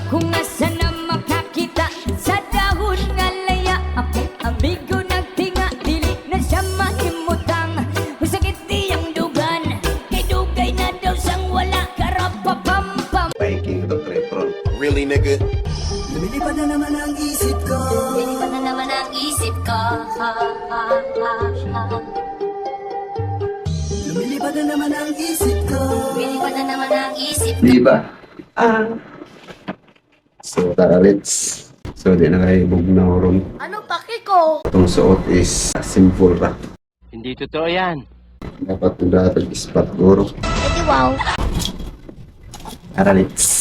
kung asa na makakita sa dahon nga laya. Akong amigo nagtinga, dili na siya mahimutang. Masakit iyang dugan, kay dugay na daw sang wala karapapampam. Biking Dr. Efron. Really, nigga? Lumilipad na naman ang isip ko. Lumilipad na naman ang isip ko. Lumilipad na naman ang isip ko. Lumilipad na naman ang isip ko. Di ba? So, tara, let's. So, di na kayo bugnaw ron. Ano paki ko? Itong suot is simple ra. Hindi totoo yan. Dapat na datag ispat guro. Edi wow. Tara, let's.